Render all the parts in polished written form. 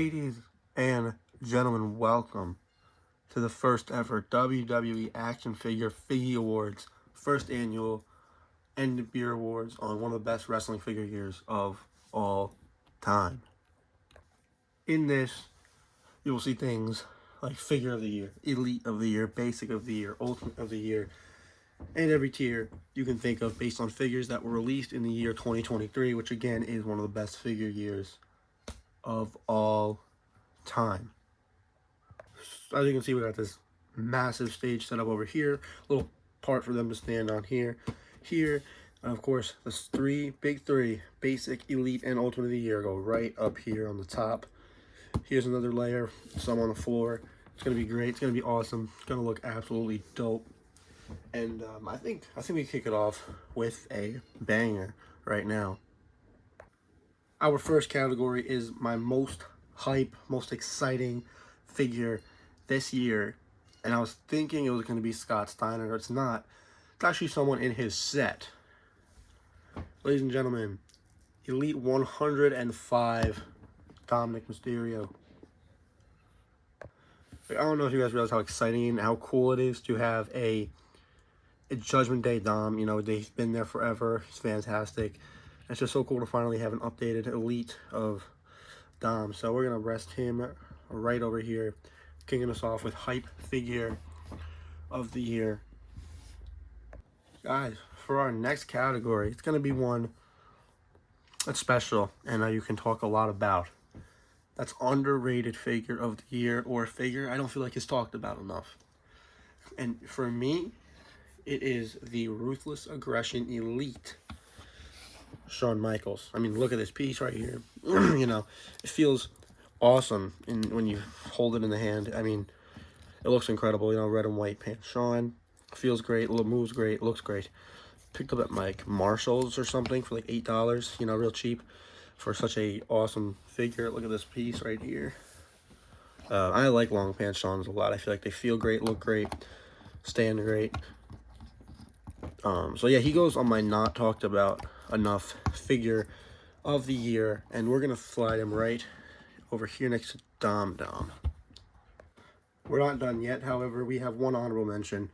Ladies and gentlemen, welcome to the first ever WWE Action Figure Figgy Awards, first annual End of Year Awards on one of the best wrestling figure years of all time. In this, you will see things like Figure of the Year, Elite of the Year, Basic of the Year, Ultimate of the Year, and every tier you can think of based on figures that were released in the year 2023, which again is one of the best figure years of all time. As you can see, we got this massive stage set up over here, a little part for them to stand on here, and of course the big three, Basic, Elite, and Ultimate of the Year go right up here on the top. Here's another layer, some on the floor. It's gonna be great. It's gonna be awesome. It's gonna look absolutely dope. And I think we kick it off with a banger right now. Our first category is my most hype, most exciting figure this year, and I was thinking it was going to be Scott Steiner. It's not. It's actually someone in his set. Ladies and gentlemen, Elite 105 Dominic Mysterio. I don't know if you guys realize how exciting and how cool it is to have a Judgment Day Dom. You know, they've been there forever. He's fantastic. It's just so cool to finally have an updated Elite of Dom. So we're going to rest him right over here, kicking us off with Hype Figure of the Year. Guys, for our next category, it's going to be one that's special and you can talk a lot about. That's underrated figure of the year, or a figure I don't feel like is talked about enough. And for me, it is the Ruthless Aggression Elite Shawn Michaels. I mean, look at this piece right here. You know, it feels awesome when you hold it in the hand. I mean, it looks incredible. You know, red and white pants. Shawn feels great, moves great, looks great. Picked up at like Marshall's or something for like $8. You know, real cheap for such a awesome figure. Look at this piece right here. I like long pants Shawn's a lot. I feel like they feel great, look great, stand great. So yeah, he goes on my not talked about enough figure of the year, and we're gonna slide him right over here next to Dom. We're not done yet, however. We have one honorable mention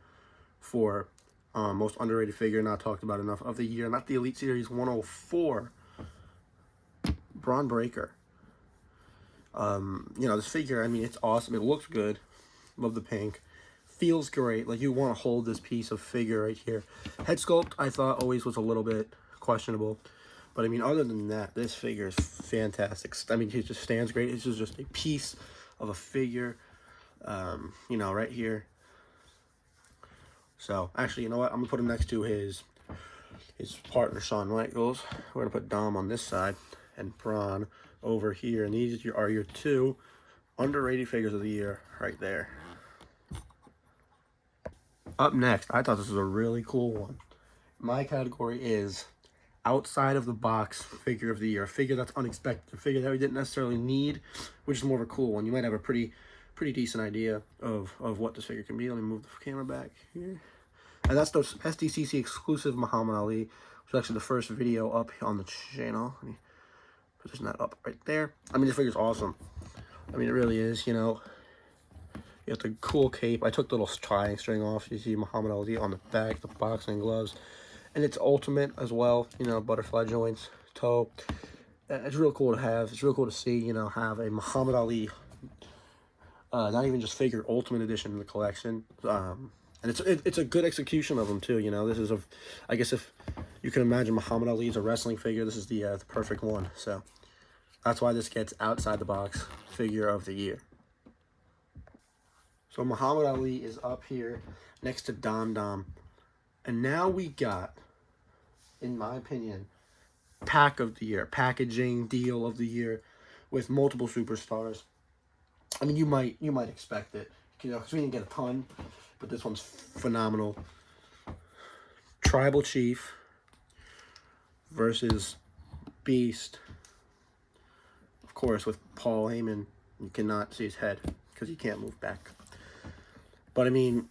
for most underrated figure not talked about enough of the year, not the Elite Series 104, Braun Breaker. You know, this figure, I mean, it's awesome. It looks good. Love the pink. Feels great. Like, you want to hold this piece of figure right here. Head sculpt, I thought, always was a little bit questionable. But, I mean, other than that, this figure is fantastic. I mean, he just stands great. This is just a piece of a figure, you know, right here. So, actually, you know what? I'm going to put him next to his partner, Shawn Michaels. We're going to put Dom on this side and Braun over here. And these are your two underrated figures of the year right there. Up next, I thought this was a really cool one. My category is outside of the box figure of the year. A figure that's unexpected. A figure that we didn't necessarily need, which is more of a cool one. You might have a pretty decent idea of what this figure can be. Let me move the camera back here. And that's the SDCC exclusive Muhammad Ali, which is actually the first video up on the channel. Let me position that up right there. I mean, this figure's awesome. I mean, it really is, you know. You have the cool cape. I took the little tying string off. You see Muhammad Ali on the back, the boxing gloves. And it's ultimate as well, you know, butterfly joints, toe. It's real cool to have. It's real cool to see, you know, have a Muhammad Ali, not even just figure, ultimate edition in the collection. And it's a good execution of them too, you know. This is I guess if you can imagine Muhammad Ali is a wrestling figure, this is the perfect one. So that's why this gets outside the box figure of the year. So Muhammad Ali is up here next to Dom. And now we got, in my opinion, pack of the year, packaging deal of the year with multiple superstars. I mean, you might expect it, you know, because we didn't get a ton, but this one's phenomenal. Tribal Chief versus Beast. Of course, with Paul Heyman, you cannot see his head because he can't move back. But I mean,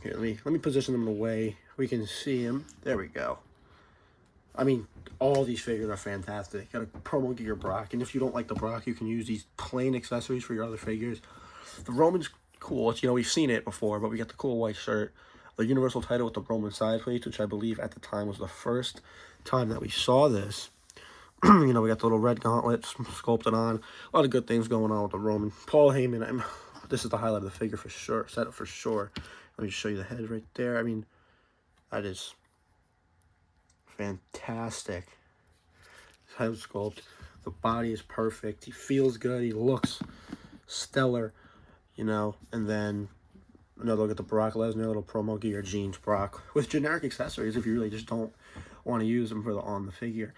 here, let me position them in a way we can see him. There we go. I mean, all these figures are fantastic. Got a promo gear Brock, and if you don't like the Brock, you can use these plain accessories for your other figures. The Roman's cool. It's, we've seen it before, but we got the cool white shirt, the Universal title with the Roman side plates, which I believe at the time was the first time that we saw this. We got the little red gauntlet sculpted on. A lot of good things going on with the Roman. Paul Heyman, this is the highlight of the figure for sure. Set up for sure. Let me just show you the head right there. I mean, that is fantastic. Head sculpt. The body is perfect. He feels good. He looks stellar, and then another look at the Brock Lesnar little promo gear jeans Brock with generic accessories if you really just don't want to use them for on the figure.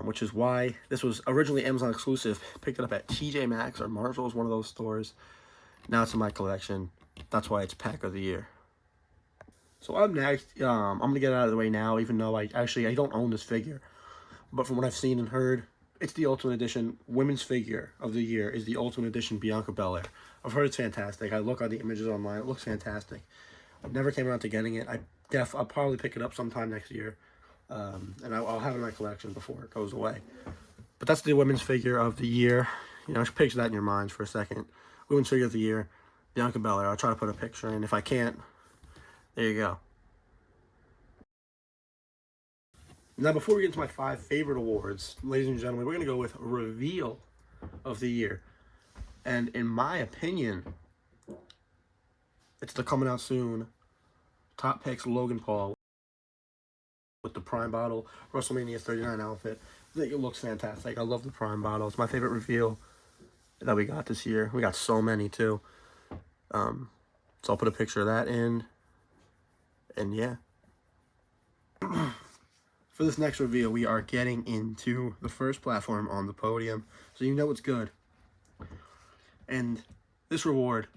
Which is why this was originally Amazon exclusive. Picked it up at TJ Maxx or Marshall's, one of those stores. Now it's in my collection. That's why it's pack of the year. So up next, I'm gonna get it out of the way now, even though I don't own this figure. But from what I've seen and heard, it's the Ultimate Edition. Women's figure of the year is the Ultimate Edition Bianca Belair. I've heard it's fantastic. I look at the images online. It looks fantastic. I never came around to getting it. I'll probably pick it up sometime next year. And I'll have it in my collection before it goes away. But that's the women's figure of the year. Just picture that in your minds for a second. Women's figure of the year, Bianca Belair. I'll try to put a picture in. If I can't, there you go. Now, before we get into my 5 favorite awards, ladies and gentlemen, we're going to go with Reveal of the Year. And in my opinion, it's the coming out soon Top Picks Logan Paul with the Prime Bottle WrestleMania 39 outfit. I think it looks fantastic. I love the Prime Bottle. It's my favorite reveal that we got this year. We got so many, too. So I'll put a picture of that in. And, yeah. For this next reveal, we are getting into the first platform on the podium, so you know it's good. And this reward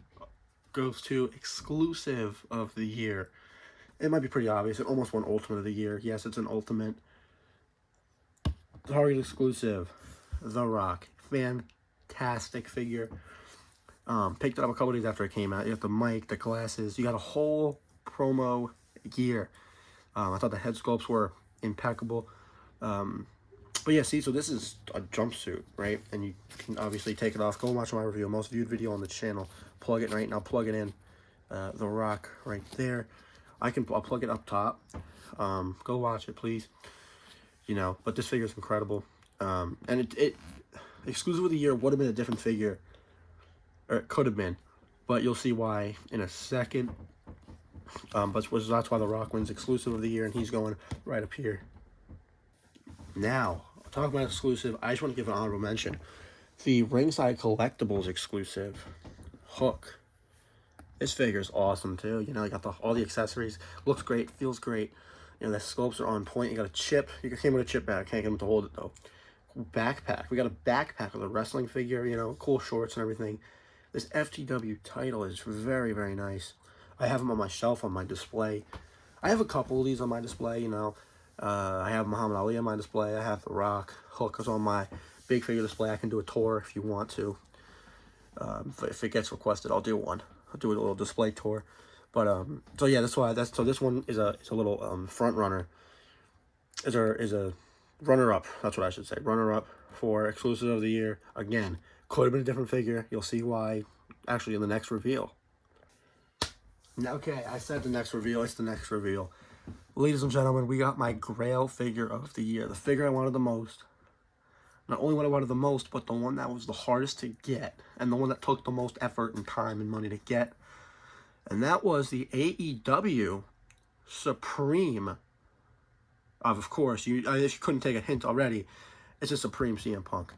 goes to Exclusive of the Year. It might be pretty obvious. It almost won Ultimate of the Year. Yes, it's an Ultimate. Target Exclusive, The Rock. Fantastic figure. Picked it up a couple days after it came out. You got the mic, the glasses. You got a whole promo gear. I thought the head sculpts were impeccable. But yeah, see, so this is a jumpsuit, right? And you can obviously take it off. Go watch my review, most viewed video on the channel. Plug it right now. Plug it in. The Rock right there. I'll plug it up top. Go watch it, please. But this figure is incredible. And it Exclusive of the Year would have been a different figure, or it could have been, but you'll see why in a second. But that's why The Rock wins Exclusive of the Year, and he's going right up here. Now, talking about exclusive, I just want to give an honorable mention. The Ringside Collectibles exclusive Hook. This figure is awesome too. You got all the accessories. Looks great, feels great. The sculpts are on point. You got a chip. You came with a chip bag. Can't get him to hold it though. Backpack. We got a backpack with a wrestling figure. Cool shorts and everything. This FTW title is very, very nice. I have them on my shelf on my display. I have a couple of these on my display. I have Muhammad Ali on my display. I have The Rock. Hook is on my big figure display. I can do a tour if you want to. If it gets requested, I'll do one. I'll do a little display tour. But so yeah, this one is a little front runner. Is a runner up. That's what I should say. Runner up for Exclusive of the Year. Again, could have been a different figure. You'll see why. Actually, in the next reveal. Okay, I said the next reveal. It's the next reveal. Ladies and gentlemen, we got my Grail figure of the year. The figure I wanted the most. Not only what I wanted the most, but the one that was the hardest to get. And the one that took the most effort and time and money to get. And that was the AEW Supreme. Of course, if you couldn't take a hint already, it's a Supreme CM Punk.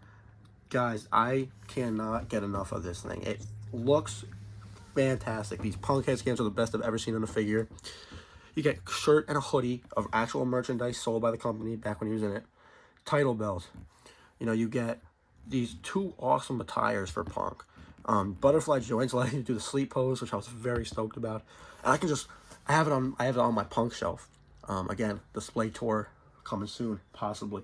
Guys, I cannot get enough of this thing. It looks fantastic. These Punk head scans are the best I've ever seen on a figure. You get a shirt and a hoodie of actual merchandise sold by the company back when he was in it. Title belt. You get these 2 awesome attires for Punk. Butterfly joints allow you to do the sleep pose, which I was very stoked about. And I have it on my Punk shelf. Again, display tour coming soon, possibly.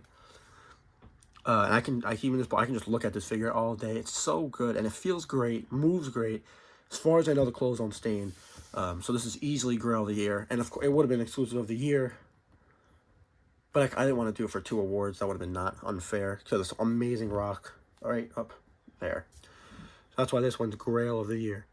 And I can just look at this figure all day. It's so good, and it feels great, moves great. As far as I know, the clothes don't stain. So this is easily Grail of the Year. And of course, it would have been Exclusive of the Year. But I didn't want to do it for 2 awards. That would have been not unfair to this amazing rock right up there. So that's why this one's Grail of the Year.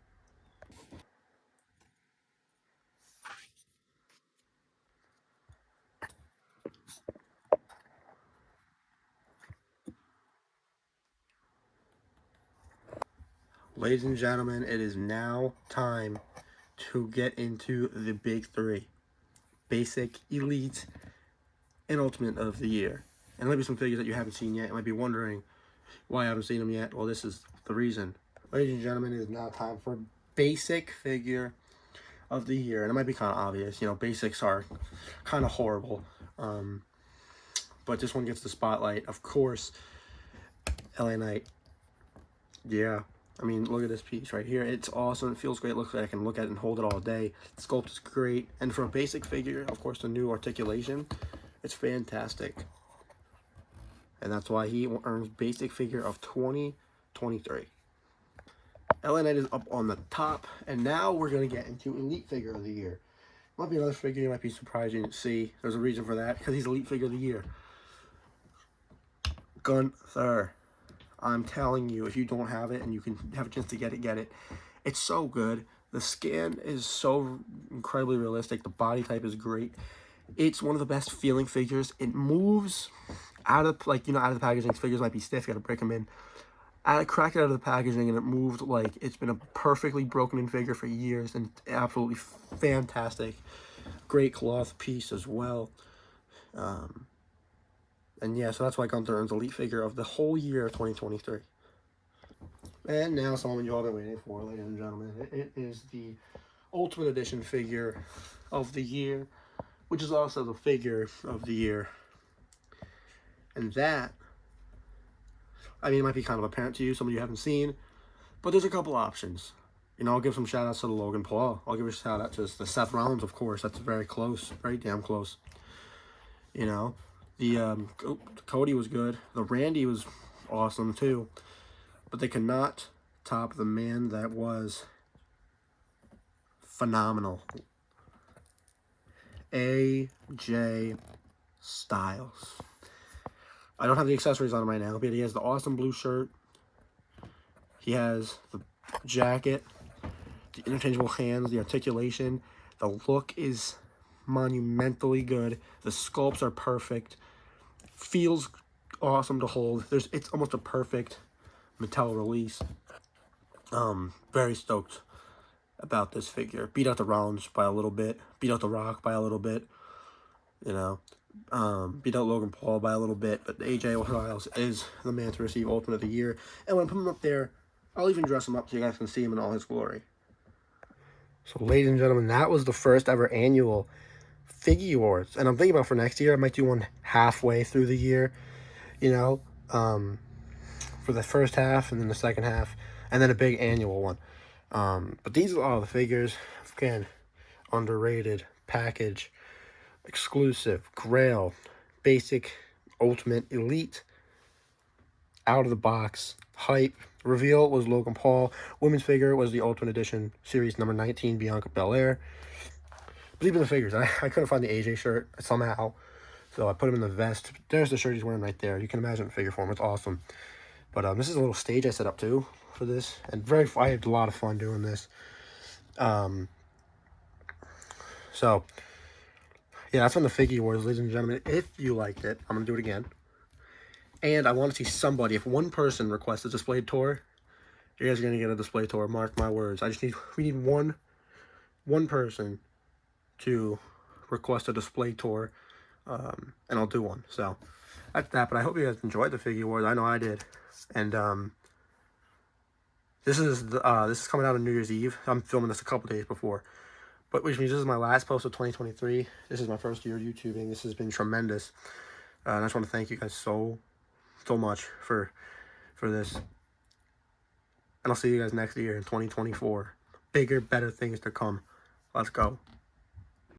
Ladies and gentlemen, it is now time to get into the big 3. Basic, Elite, and Ultimate of the Year. And there might be some figures that you haven't seen yet. You might be wondering why I haven't seen them yet. Well, this is the reason. Ladies and gentlemen, it is now time for Basic Figure of the Year. And it might be kind of obvious. You know, basics are kind of horrible. But this one gets the spotlight. Of course, LA Knight. Yeah. I mean, look at this piece right here. It's awesome. It feels great. It looks like I can look at it and hold it all day. The sculpt is great. And for a basic figure, of course, the new articulation, it's fantastic. And that's why he earns basic figure of 2023. LA Knight is up on the top. And now we're going to get into Elite Figure of the Year. Might be another figure you might be surprised you didn't see. There's a reason for that, because he's Elite Figure of the Year. Gunther. I'm telling you, if you don't have it and you can have a chance to get it. It's so good. The skin is so incredibly realistic. The body type is great. It's one of the best feeling figures. It moves out of, like, you know, out of the packaging. Figures might be stiff. You got to break them in. Crack it out of the packaging, and it moved like it's been a perfectly broken in figure for years, and absolutely fantastic. Great cloth piece as well. And yeah, so that's why Gunther earns Elite Figure of the whole year of 2023. And now someone you all been waiting for, ladies and gentlemen. It is the Ultimate Edition figure of the year, which is also the figure of the year. And that, I mean, it might be kind of apparent to you, some of you haven't seen, but there's a couple options. You know, I'll give some shout outs to the Logan Paul. I'll give a shout out to the Seth Rollins, of course. That's very close, very damn close. You know, the Cody was good. The Randy was awesome too. But they cannot top the man that was phenomenal. AJ Styles. I don't have the accessories on him right now, but he has the awesome blue shirt. He has the jacket, the interchangeable hands, the articulation. The look is monumentally good. The sculpts are perfect. Feels awesome to hold. It's almost a perfect Mattel release. Very stoked about this figure. Beat out the Rollins by a little bit. Beat out the Rock by a little bit. You know, beat out Logan Paul by a little bit. But AJ Styles is the man to receive Ultimate of the Year. And when I put him up there, I'll even dress him up so you guys can see him in all his glory. So, ladies and gentlemen, that was the first ever annual Figgy Awards. And I'm thinking about for next year, I might do one halfway through the year. You know, for the first half and then the second half, and then a big annual one. But these are all the figures. Again, underrated, package, exclusive, Grail, basic, ultimate, elite, out of the box, hype. Reveal was Logan Paul. Women's figure was the Ultimate Edition Series number 19, Bianca Belair. But even the figures, I couldn't find the AJ shirt somehow, so I put him in the vest. There's the shirt he's wearing right there. You can imagine the figure form. It's awesome. But this is a little stage I set up too for this, and I had a lot of fun doing this. So yeah, that's on the Figgy Awards, ladies and gentlemen. If you liked it, I'm gonna do it again. And I want to see somebody. If one person requests a display tour, you guys are gonna get a display tour. Mark my words. We need one person to request a display tour, and I'll do one. So that's that. But I hope you guys enjoyed the Figgy Awards. I know I did. And this is coming out on New Year's Eve. I'm filming this a couple days before, but which means this is my last post of 2023. This is my first year YouTubing. This has been tremendous, and I just want to thank you guys so much for this. And I'll see you guys next year in 2024. Bigger, better things to come. Let's go.